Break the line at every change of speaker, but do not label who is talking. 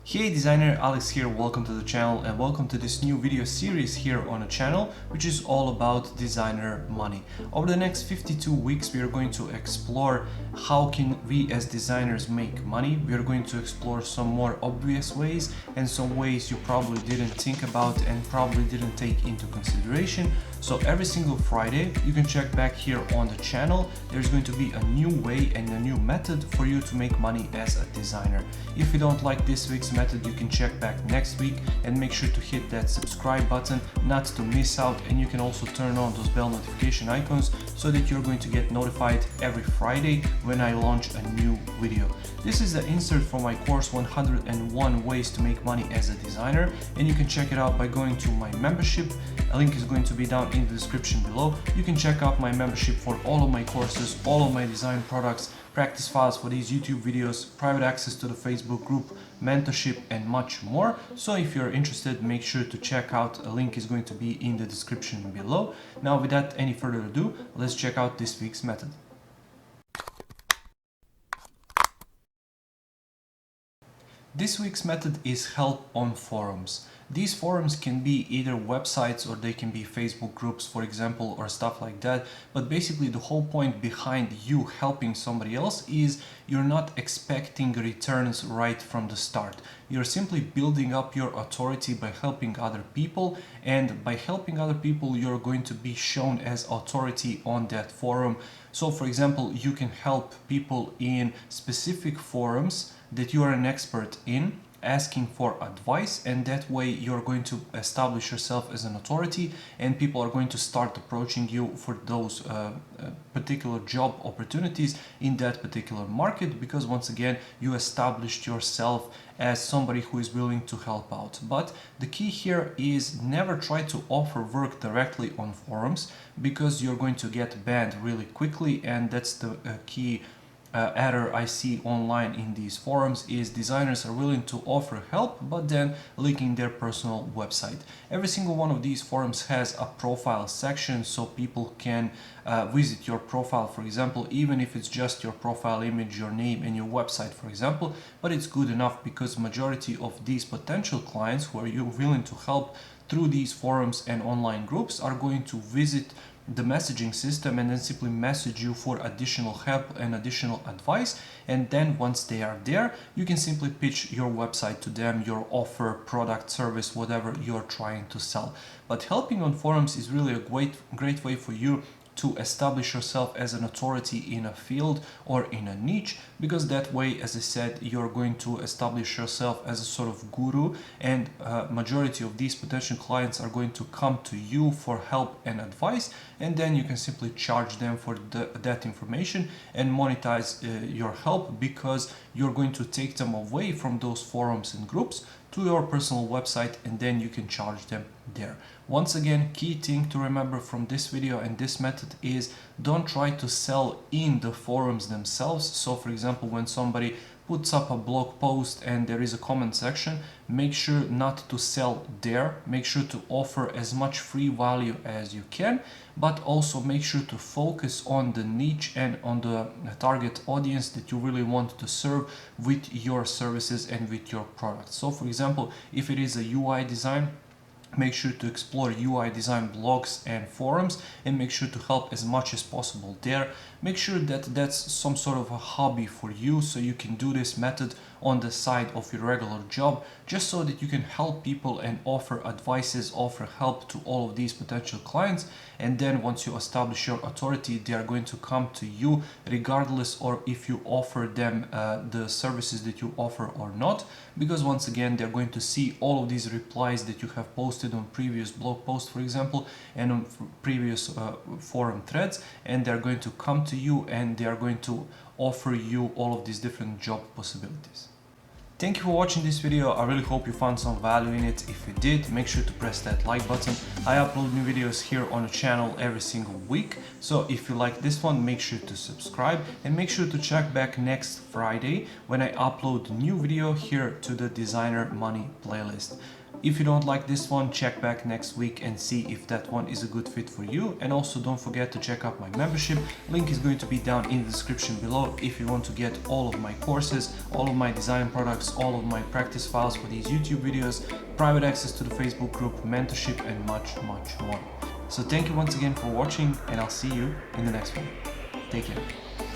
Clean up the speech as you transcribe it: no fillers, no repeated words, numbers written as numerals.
Hey designer, Alex here, welcome to the channel and welcome to this new video series here on the channel, which is all about designer money. Over the next 52 weeks we are going to explore how can we as designers make money. We are going to explore some more obvious ways and some ways you probably didn't think about and probably didn't take into consideration. So every single Friday you can check back here on the channel. There's going to be a new way and a new method for you to make money as a designer. If you don't like this week's method, you can check back next week and make sure to hit that subscribe button not to miss out, and you can also turn on those bell notification icons so that you're going to get notified every Friday when I launch a new video. This is the insert for my course 101 ways to make money as a designer, and you can check it out by going to my membership. A link is going to be down in the description below. You can check out my membership for all of my courses, all of my design products, practice files for these YouTube videos, private access to the Facebook group, mentorship and much more. So if you're interested, make sure to check out. A link is going to be in the description below. Now without any further ado, let's check out this week's method. This week's method is help on forums. These forums can be either websites or they can be Facebook groups, for example, or stuff like that. But basically the whole point behind you helping somebody else is you're not expecting returns right from the start. You're simply building up your authority by helping other people, and by helping other people you're going to be shown as authority on that forum. So for example, you can help people in specific forums that you are an expert in, asking for advice, and that way you're going to establish yourself as an authority and people are going to start approaching you for those particular job opportunities in that particular market, because once again you established yourself as somebody who is willing to help out. But the key here is never try to offer work directly on forums, because you're going to get banned really quickly, and that's the key error I see online in these forums is designers are willing to offer help but then linking their personal website. Every single one of these forums has a profile section, so people can visit your profile, for example, even if it's just your profile image, your name and your website, for example. But it's good enough because majority of these potential clients who are you willing to help through these forums and online groups are going to visit the messaging system and then simply message you for additional help and additional advice. And then once they are there, you can simply pitch your website to them, your offer, product, service, whatever you're trying to sell. But helping on forums is really a great way for you to establish yourself as an authority in a field or in a niche, because that way, as I said, you're going to establish yourself as a sort of guru, and majority of these potential clients are going to come to you for help and advice, and then you can simply charge them for that information and monetize your help, because you're going to take them away from those forums and groups to your personal website, and then you can charge them there. Once again, key thing to remember from this video and this method is don't try to sell in the forums themselves. So for example, when somebody puts up a blog post and there is a comment section, make sure not to sell there. Make sure to offer as much free value as you can, but also make sure to focus on the niche and on the target audience that you really want to serve with your services and with your products. So for example, if it is a UI design, make sure to explore UI design blogs and forums and make sure to help as much as possible there. Make sure that that's some sort of a hobby for you, so you can do this method on the side of your regular job, just so that you can help people and offer advices, offer help to all of these potential clients. And then once you establish your authority, they are going to come to you regardless or if you offer them the services that you offer or not, because once again they're going to see all of these replies that you have posted on previous blog posts, for example, and on previous forum threads, and they're going to come to you and they are going to offer you all of these different job possibilities. Thank you for watching this video. I really hope you found some value in it. If you did, make sure to press that like button. I upload new videos here on the channel every single week. So if you like this one, make sure to subscribe and make sure to check back next Friday when I upload a new video here to the Designer Money playlist. If you don't like this one, check back next week and see if that one is a good fit for you. And also don't forget to check out my membership. Link is going to be down in the description below if you want to get all of my courses, all of my design products, all of my practice files for these YouTube videos, private access to the Facebook group, mentorship, and much, much more. So thank you once again for watching, and I'll see you in the next one. Take care.